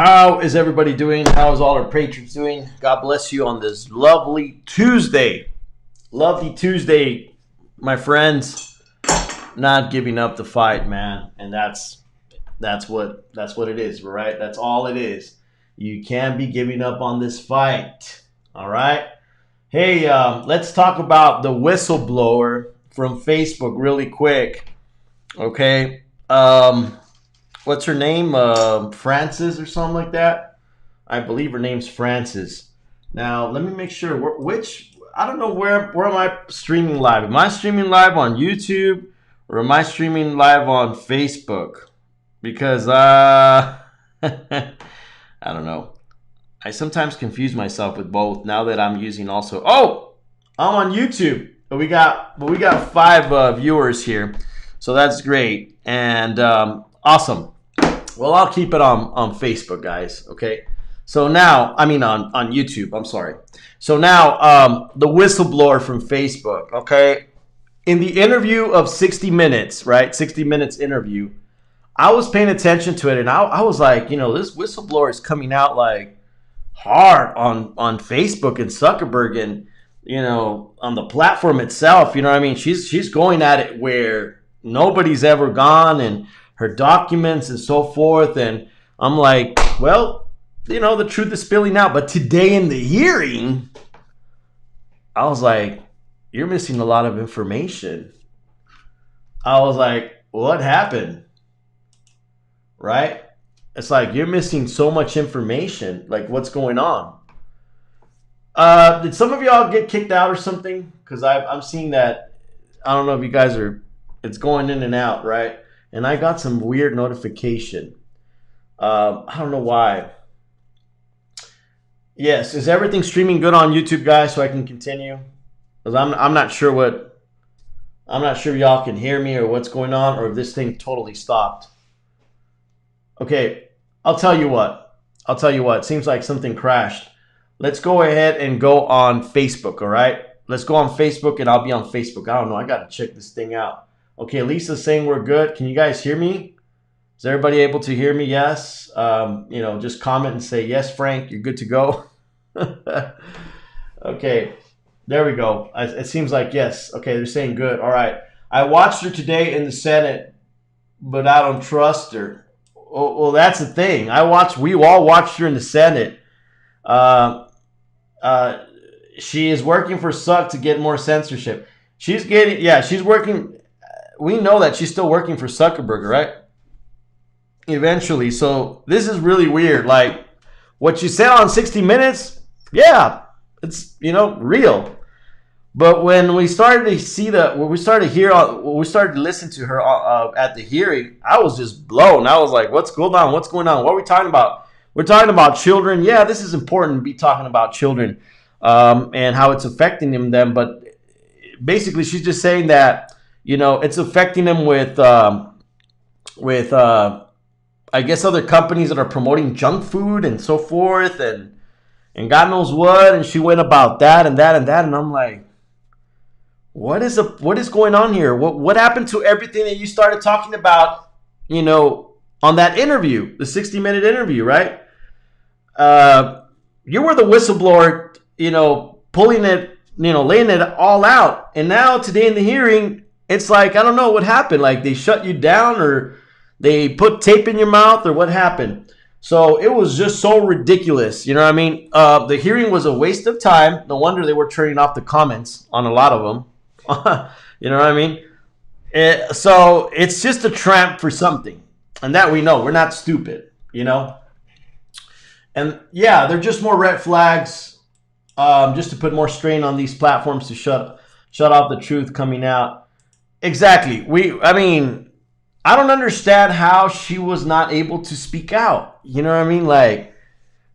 How is everybody doing? How is all our patrons doing? God bless you on this lovely Tuesday. Lovely Tuesday, my friends. Not giving up the fight, man. And that's what it is, right? That's all it is. You can't be giving up on this fight. All right? Hey, let's talk about the whistleblower from Facebook really quick. Okay? What's her name? Frances or something like that? I believe her name's Frances. Now, let me make sure. I don't know where am I streaming live? Am I streaming live on YouTube or am I streaming live on Facebook? Because, I don't know. I sometimes confuse myself with both now that I'm using also. Oh, I'm on YouTube. But we got 5 viewers here. So that's great. And awesome. Well, I'll keep it on Facebook, guys. Okay. So now, on YouTube. I'm sorry. So now, the whistleblower from Facebook. Okay. In the interview of 60 Minutes, right? 60 Minutes interview, I was paying attention to it, and I was like, this whistleblower is coming out like hard on Facebook and Zuckerberg and, on the platform itself. You know what I mean? She's going at it where nobody's ever gone, and her documents and so forth. And I'm like, well, the truth is spilling out. But today in the hearing, I was like, you're missing a lot of information. I was like, what happened? Right? It's like, you're missing so much information. Like, what's going on? Did some of y'all get kicked out or something? Because I'm seeing that. I don't know if you guys it's going in and out, right? And I got some weird notification. I don't know why. Yes, is everything streaming good on YouTube, guys, so I can continue? Because I'm not sure I'm not sure y'all can hear me or what's going on, or if this thing totally stopped. Okay, I'll tell you what. It seems like something crashed. Let's go ahead and go on Facebook, all right? Let's go on Facebook, and I'll be on Facebook. I don't know. I got to check this thing out. Okay, Lisa's saying we're good. Can you guys hear me? Is everybody able to hear me? Yes. Just comment and say, yes, Frank, you're good to go. Okay, there we go. It seems like yes. Okay, they're saying good. All right. I watched her today in the Senate, but I don't trust her. Well, that's the thing. We all watched her in the Senate. She is working for Suck to get more censorship. She's working. We know that she's still working for Zuckerberg, right? Eventually. So this is really weird. Like what you said on 60 Minutes, yeah, it's, real. But when we started to listen to her at the hearing, I was just blown. I was like, what's going on? What are we talking about? We're talking about children. Yeah, this is important to be talking about children and how it's affecting them. But basically, she's just saying that, it's affecting them with I guess other companies that are promoting junk food and so forth and God knows what. And she went about that and that and that. And I'm like, what is going on here? What happened to everything that you started talking about, on that interview, the 60-minute interview, right? You were the whistleblower, pulling it, laying it all out. And now today in the hearing, it's like, I don't know what happened. Like they shut you down or they put tape in your mouth or what happened. So it was just so ridiculous. You know what I mean? The hearing was a waste of time. No wonder they were turning off the comments on a lot of them. You know what I mean? So it's just a trap for something. And that we know. We're not stupid, And yeah, they're just more red flags just to put more strain on these platforms to shut off the truth coming out. Exactly. I don't understand how she was not able to speak out. You know what I mean? Like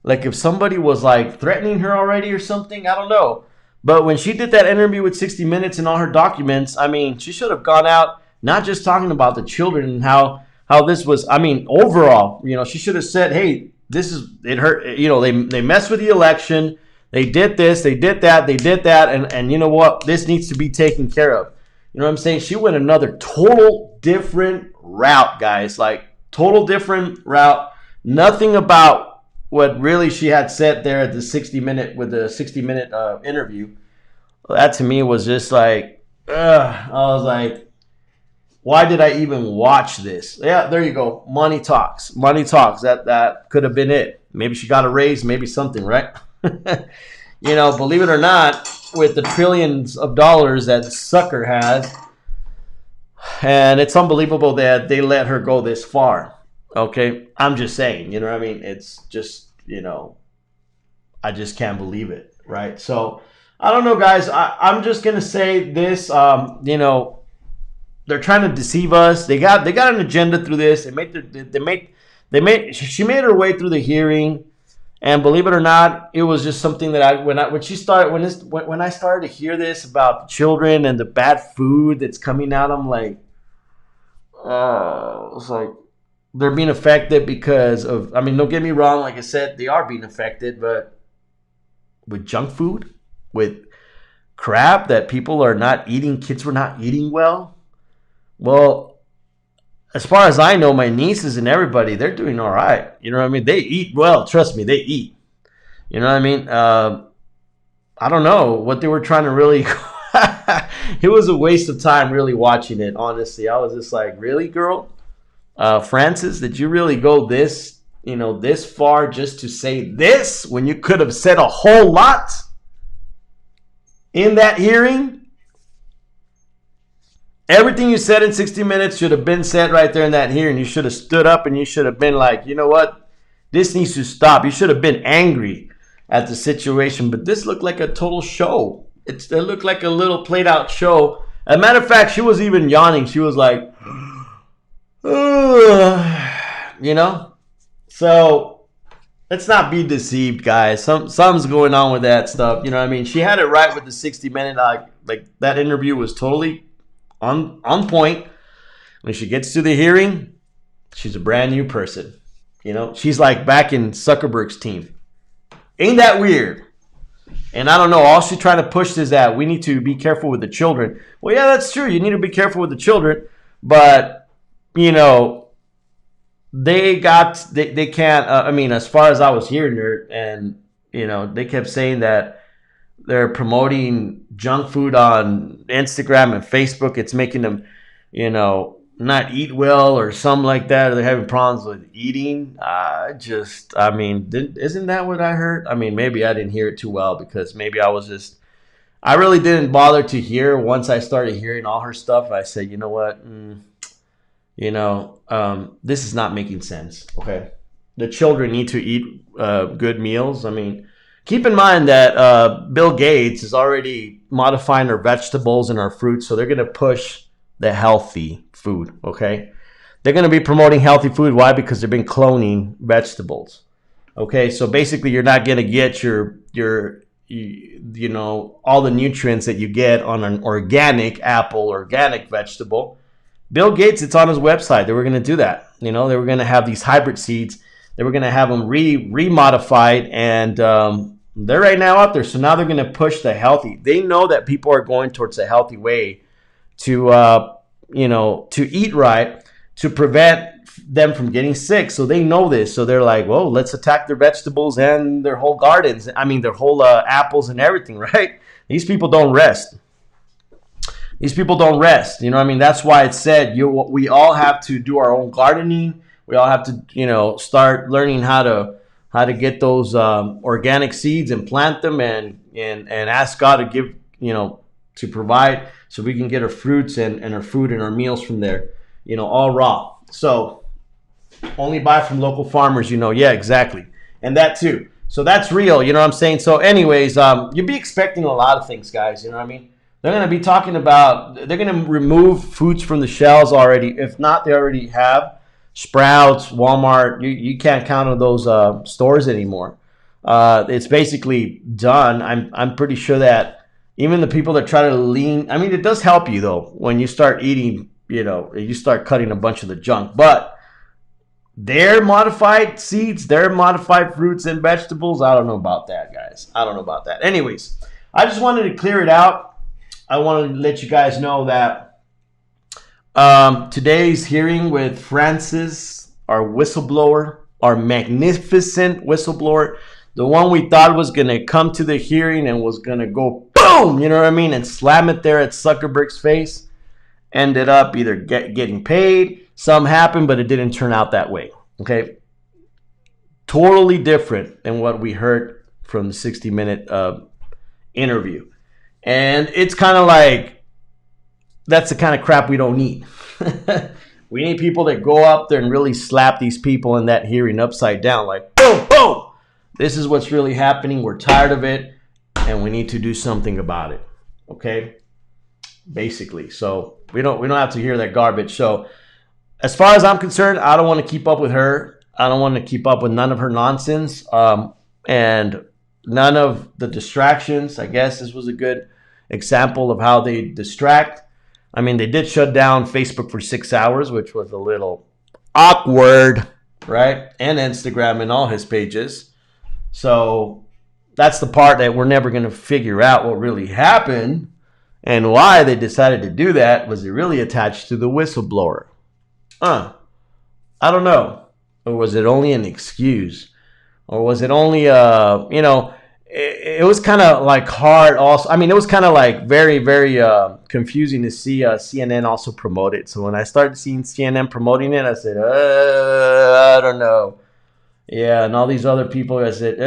if somebody was like threatening her already or something, I don't know. But when she did that interview with 60 Minutes and all her documents, she should have gone out, not just talking about the children and how this was, overall, she should have said, hey, it hurt, they messed with the election. They did this, they did that, and you know what? This needs to be taken care of. You know what I'm saying? She went another total different route, guys. Like, total different route. Nothing about what really she had said there at the 60-minute interview, that to me was just like, I was like, why did I even watch this? Yeah, there you go. Money talks. Money talks. That could have been it. Maybe she got a raise, maybe something, right? Believe it or not, with the trillions of dollars that sucker has, and it's unbelievable that they let her go this far. Okay, I'm just saying, you know what I mean? It's just, I just can't believe it, right? So I don't know, guys. I'm just gonna say this. They're trying to deceive us. They got an agenda through this. She made her way through the hearing, and believe it or not, it was just something that when I started to hear this about children and the bad food that's coming out, I'm like, it's like they're being affected because of. I mean, don't get me wrong. Like I said, they are being affected, but with junk food, with crap that people are not eating, kids were not eating well. Well, as far as I know, my nieces and everybody, they're doing all right. You know what I mean? They eat well. Trust me, they eat. You know what I mean? I don't know what they were trying to really. It was a waste of time really watching it, honestly. I was just like, really, girl? Frances, did you really go this far just to say this when you could have said a whole lot in that hearing? Everything you said in 60 Minutes should have been said right there in that hearing. You should have stood up and you should have been like, you know what? This needs to stop. You should have been angry at the situation. But this looked like a total show. It looked like a little played out show. As a matter of fact, she was even yawning. She was like, So let's not be deceived, guys. Something's going on with that stuff. You know what I mean? She had it right with the 60 Minute. Like that interview was totally on point. When she gets to the hearing, she's a brand new person. She's like back in Zuckerberg's team. Ain't that weird? And I don't know. All she's trying to push is that we need to be careful with the children. Well, yeah, that's true. You need to be careful with the children, but they can't. As far as I was hearing her, and they kept saying that they're promoting junk food on Instagram and Facebook. It's making them, not eat well or something like that. Or they're having problems with eating. Isn't that what I heard? Maybe I didn't hear it too well because maybe I really didn't bother to hear. Once I started hearing all her stuff, I said, you know what? This is not making sense. Okay. The children need to eat good meals. Keep in mind that Bill Gates is already modifying our vegetables and our fruits, so they're going to push the healthy food, okay? They're going to be promoting healthy food. Why? Because they've been cloning vegetables, okay? So basically, you're not going to get your all the nutrients that you get on an organic apple, organic vegetable. Bill Gates, it's on his website. They were going to do that. They were going to have these hybrid seeds. They were going to have them remodified, and they're right now out there. So now they're going to push the healthy. They know that people are going towards a healthy way to eat right, to prevent them from getting sick. So they know this. So they're like, whoa, let's attack their vegetables and their whole gardens. Their whole apples and everything, right? These people don't rest. That's why it said we all have to do our own gardening. We all have to, start learning how to get those organic seeds and plant them and ask God to give, to provide so we can get our fruits and our food and our meals from there, all raw. So only buy from local farmers, Yeah, exactly. And that too. So that's real, you know what I'm saying? So anyways, you'll be expecting a lot of things, guys, you know what I mean? They're going to be talking about, they're going to remove foods from the shelves already. If not, they already have. Sprouts, Walmart, you can't count on those stores anymore. It's basically done. I'm pretty sure that even the people that try to lean, it does help you though when you start eating, you start cutting a bunch of the junk. But their modified seeds, their modified fruits and vegetables, I don't know about that, guys. I don't know about that. Anyways, I just wanted to clear it out. I wanted to let you guys know that today's hearing with Frances, our whistleblower, our magnificent whistleblower, the one we thought was going to come to the hearing and was going to go boom, you know what I mean, and slam it there at Zuckerberg's face, ended up either getting paid. Some happened, but it didn't turn out that way. Okay. Totally different than what we heard from the 60-minute interview. And it's kind of like, that's the kind of crap we don't need. We need people that go up there and really slap these people in that hearing upside down. Like, boom, boom. This is what's really happening. We're tired of it. And we need to do something about it. Okay? Basically. So we don't have to hear that garbage. So as far as I'm concerned, I don't want to keep up with her. I don't want to keep up with none of her nonsense. And none of the distractions. I guess this was a good example of how they distract. I mean, they did shut down Facebook for 6 hours, which was a little awkward, right? And Instagram and all his pages. So that's the part that we're never going to figure out what really happened and why they decided to do that. Was it really attached to the whistleblower? I don't know. Or was it only an excuse? Or was it only, it was kind of like hard also. I mean, it was kind of like very, very confusing to see CNN also promote it. So when I started seeing CNN promoting it, I said, I don't know. Yeah, and all these other people, I said,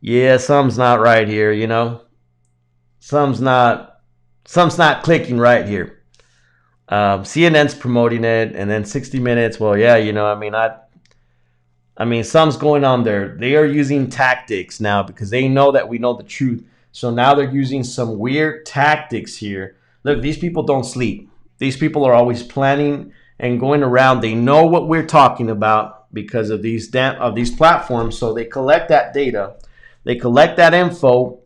yeah, something's not right here, you know. Something's not clicking right here. CNN's promoting it, and then 60 Minutes, well, yeah, you know, I mean, something's going on there. They are using tactics now because they know that we know the truth. So now they're using some weird tactics here. Look, these people don't sleep. These people are always planning and going around. They know what we're talking about because of these platforms. So they collect that data. They collect that info.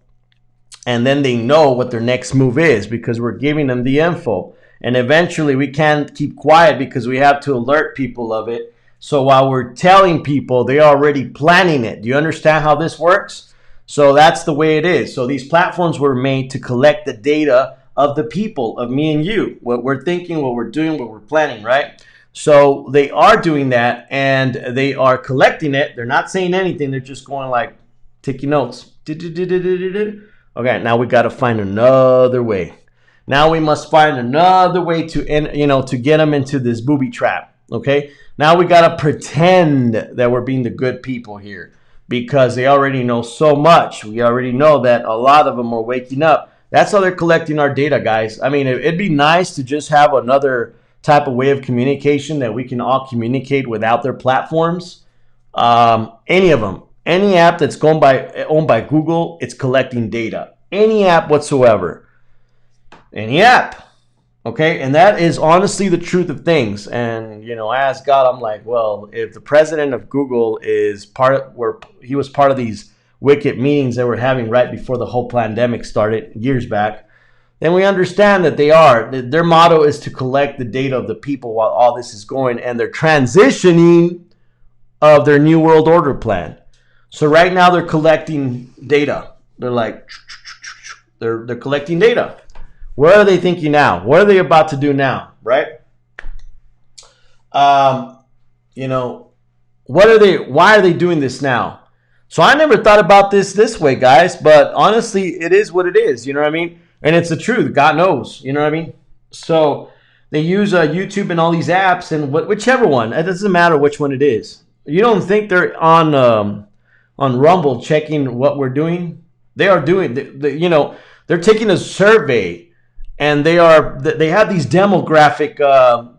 And then they know what their next move is because we're giving them the info. And eventually we can't keep quiet because we have to alert people of it. So while we're telling people, they're already planning it. Do you understand how this works? So that's the way it is. So these platforms were made to collect the data of the people, of me and you, what we're thinking, what we're doing, what we're planning, right? So they are doing that and they are collecting it. They're not saying anything. They're just going like, taking notes. Okay, now we got to find another way. Now we must find another way to get them into this booby trap. Okay. Now we got to pretend that we're being the good people here because they already know so much. We already know that a lot of them are waking up. That's how they're collecting our data, guys. I mean, it'd be nice to just have another type of way of communication that we can all communicate without their platforms. Any of them, any app that's owned by Google, it's collecting data. Any app whatsoever. Any app. Okay, and that is honestly the truth of things. And, I asked God, I'm like, well, if the president of Google is he was part of these wicked meetings that we're having right before the whole pandemic started years back, then we understand that their motto is to collect the data of the people while all this is going, and they're transitioning of their New World Order plan. So right now they're collecting data. They're like, they're collecting data. What are they thinking now? What are they about to do now? Right? Why are they doing this now? So I never thought about this way, guys, but honestly, it is what it is. You know what I mean? And it's the truth. God knows. You know what I mean? So they use YouTube and all these apps and whichever one. It doesn't matter which one it is. You don't think they're on Rumble checking what we're doing? They are doing. They're taking a survey. And they have these demographic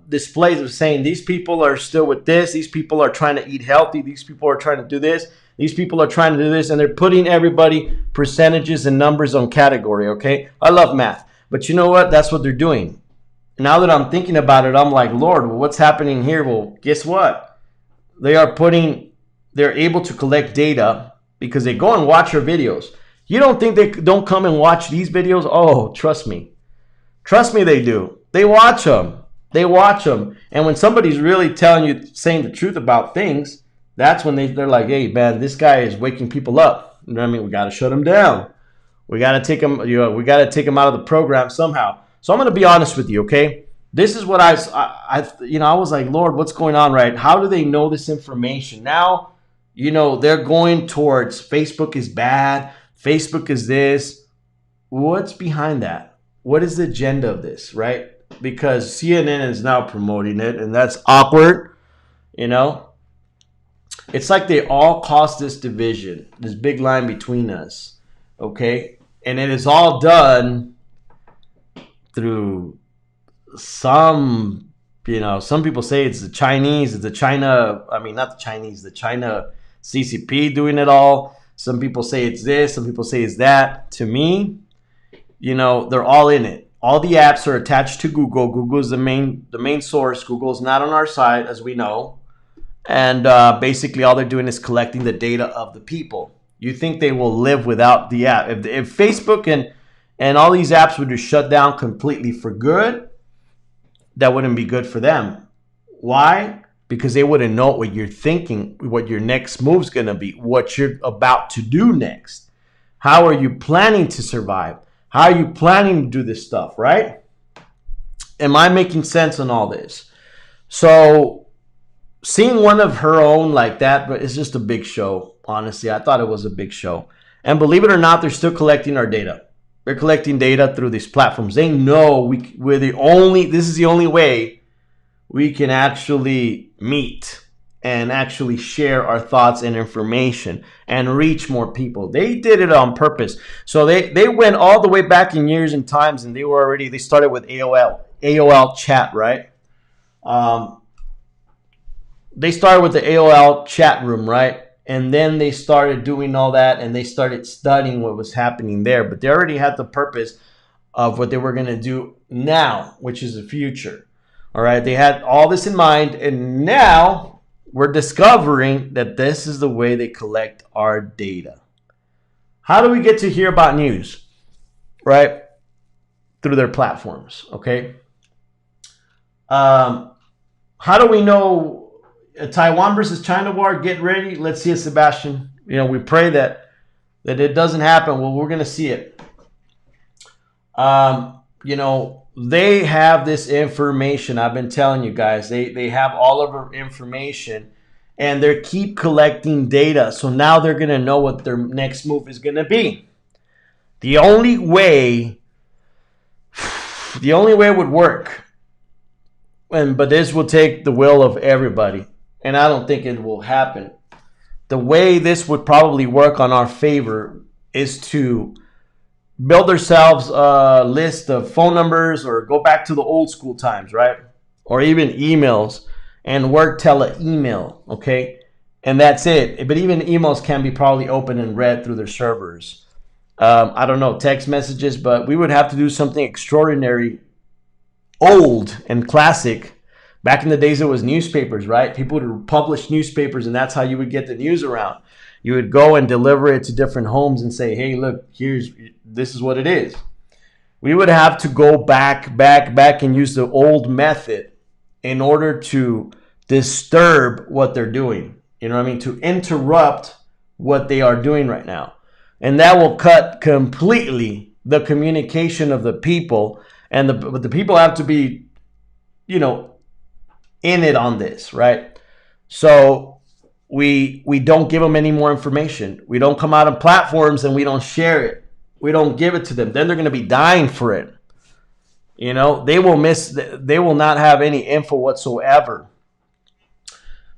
displays of saying these people are still with this. These people are trying to eat healthy. These people are trying to do this. These people are trying to do this. And they're putting everybody percentages and numbers on category, okay? I love math. But you know what? That's what they're doing. Now that I'm thinking about it, I'm like, Lord, what's happening here? Well, guess what? They're able to collect data because they go and watch your videos. You don't think they don't come and watch these videos? Oh, trust me. Trust me, they do. They watch them. And when somebody's really saying the truth about things, that's when they're like, hey, man, this guy is waking people up. You know what I mean? We got to shut him down. We got to take him, we got to take him out of the program somehow. So I'm going to be honest with you, okay? This is what I was like, Lord, what's going on, right? How do they know this information? Now, they're going towards Facebook is bad. Facebook is this. What's behind that? What is the agenda of this, right? Because CNN is now promoting it, and that's awkward, It's like they all caused this division, this big line between us, okay? And it is all done through some people say it's the Chinese, it's the China, not the Chinese, the China CCP doing it all. Some people say it's this, some people say it's that. To me, they're all in it. All the apps are attached to Google. Google is the main source. Google is not on our side, as we know. And basically all they're doing is collecting the data of the people. You think they will live without the app? If Facebook and all these apps were to shut down completely for good, that wouldn't be good for them. Why? Because they wouldn't know what you're thinking, what your next move's going to be, what you're about to do next. How are you planning to survive? How are you planning to do this stuff, right? Am I making sense on all this? So seeing one of her own like that, but it's just a big show. Honestly, I thought it was a big show. And believe it or not, they're still collecting our data. They're collecting data through these platforms. They know this is the only way we can actually meet and actually share our thoughts and information and reach more people. They did it on purpose. So they went all the way back in years and times, and they started with AOL chat, right? They started with the AOL chat room, right? And then they started doing all that, and they started studying what was happening there. But they already had the purpose of what they were going to do now, which is the future. All right, they had all this in mind, and now we're discovering that this is the way they collect our data. How do we get to hear about news? Right? Through their platforms, okay? How do we know Taiwan versus China war? Get ready. Let's see it, Sebastian. We pray that it doesn't happen. Well, we're going to see it. They have this information. I've been telling you guys. They have all of our information, and they keep collecting data. So now they're going to know what their next move is going to be. The only way it would work, but this will take the will of everybody, and I don't think it will happen. The way this would probably work on our favor is to build ourselves a list of phone numbers, or go back to the old school times, right? Or even emails, and work tele-email, okay? And that's it. But even emails can be probably opened and read through their servers. I don't know, text messages, but we would have to do something extraordinary, old and classic. Back in the days, it was newspapers, right? People would publish newspapers, and that's how you would get the news around. You would go and deliver it to different homes and say, hey, look, this is what it is. We would have to go back and use the old method in order to disturb what they're doing. You know what I mean? To interrupt what they are doing right now. And that will cut completely the communication of the people. But the people have to be, in it on this, right? So we don't give them any more information. We don't come out on platforms and we don't share it. We don't give it to them. Then they're going to be dying for it. They will not have any info whatsoever.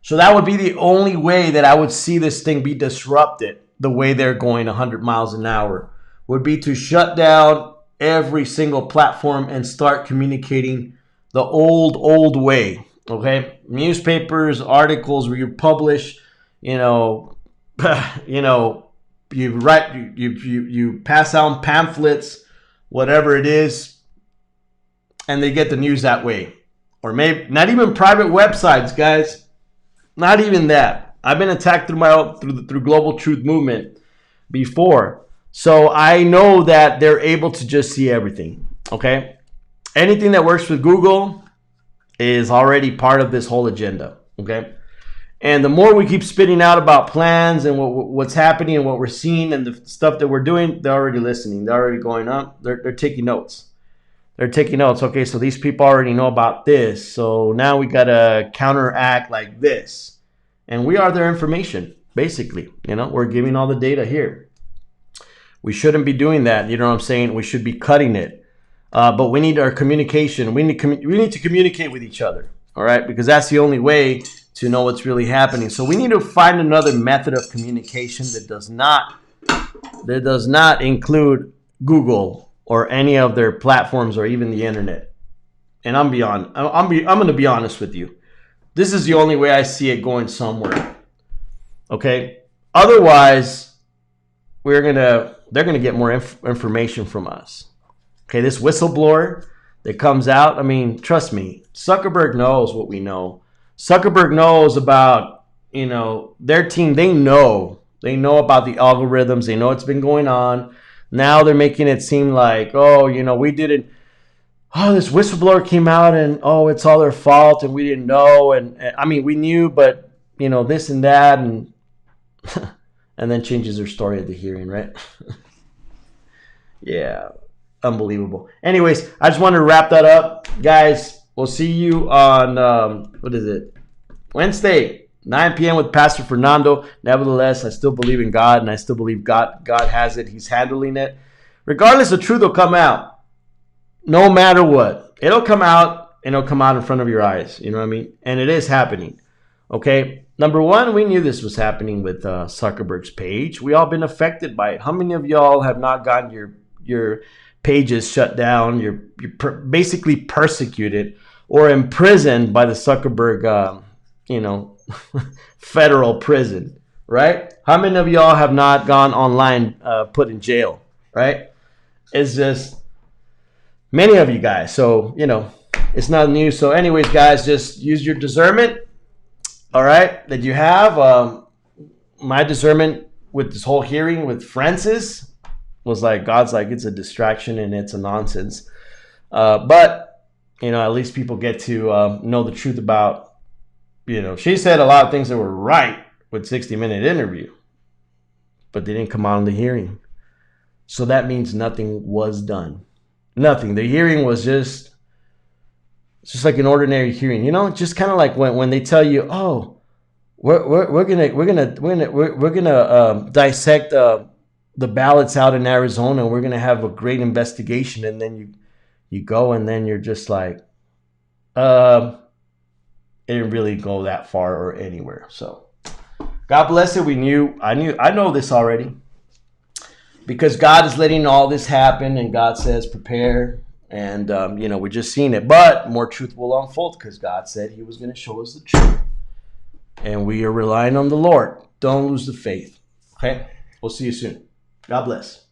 So that would be the only way that I would see this thing be disrupted. The way they're going 100 miles an hour would be to shut down every single platform and start communicating the old way. Okay, newspapers, articles where you publish, you write, you pass out pamphlets, whatever it is, and they get the news that way. Or maybe not even private websites, guys. Not even that. I've been attacked through Global Truth Movement before, so I know that they're able to just see everything. Okay, anything that works with Google is already part of this whole agenda. Okay, and the more we keep spitting out about plans and what's happening and what we're seeing and the stuff that we're doing, they're already listening. They're already going up. They're taking notes. They're taking notes. Okay, so these people already know about this. So now we got to counteract like this. And we are their information, basically. You know, we're giving all the data here. We shouldn't be doing that. You know what I'm saying? We should be cutting it. But we need our communication. We need to communicate with each other. All right? Because that's the only way to know what's really happening. So we need to find another method of communication that does not include Google or any of their platforms or even the internet. And I'm going to be honest with you. This is the only way I see it going somewhere. Okay? Otherwise, they're going to get more information from us. Okay, this whistleblower that comes out, I mean, trust me, Zuckerberg knows what we know. Zuckerberg knows about, you know, their team. They know about the algorithms. They know what's been going on. Now they're making it seem like, oh, you know, we didn't. Oh, this whistleblower came out and, oh, it's all their fault and we didn't know. And I mean, we knew, but, you know, this and that. And and then changes their story at the hearing, right? Yeah, unbelievable. Anyways, I just wanted to wrap that up. Guys, we'll see you on, Wednesday, 9 p.m. with Pastor Fernando. Nevertheless, I still believe in God, and I still believe God has it. He's handling it. Regardless, the truth will come out. No matter what. It'll come out, and it'll come out in front of your eyes. You know what I mean? And it is happening. Okay? Number one, we knew this was happening with Zuckerberg's page. We all been affected by it. How many of y'all have not gotten your pages shut down? You're basically persecuted or imprisoned by the Zuckerberg, federal prison, right? How many of y'all have not gone online, put in jail, right? It's just many of you guys. So, you know, it's not new. So anyways, guys, just use your discernment, all right, that you have. My discernment with this whole hearing with Francis was like, God's like, it's a distraction and it's a nonsense. But, you know, at least people get to know the truth about, you know, she said a lot of things that were right with 60-minute interview, but they didn't come out in the hearing. So that means nothing was done. Nothing. The hearing was just like an ordinary hearing, you know, just kind of like when they tell you, oh, we're gonna dissect the ballots out in Arizona, and we're gonna have a great investigation, and then you go, and then you're just like, it didn't really go that far or anywhere. So God bless it. I know this already, because God is letting all this happen, and God says prepare, and we're just seeing it, but more truth will unfold because God said he was going to show us the truth, and we are relying on the Lord. Don't lose the faith. Okay, we'll see you soon. God bless.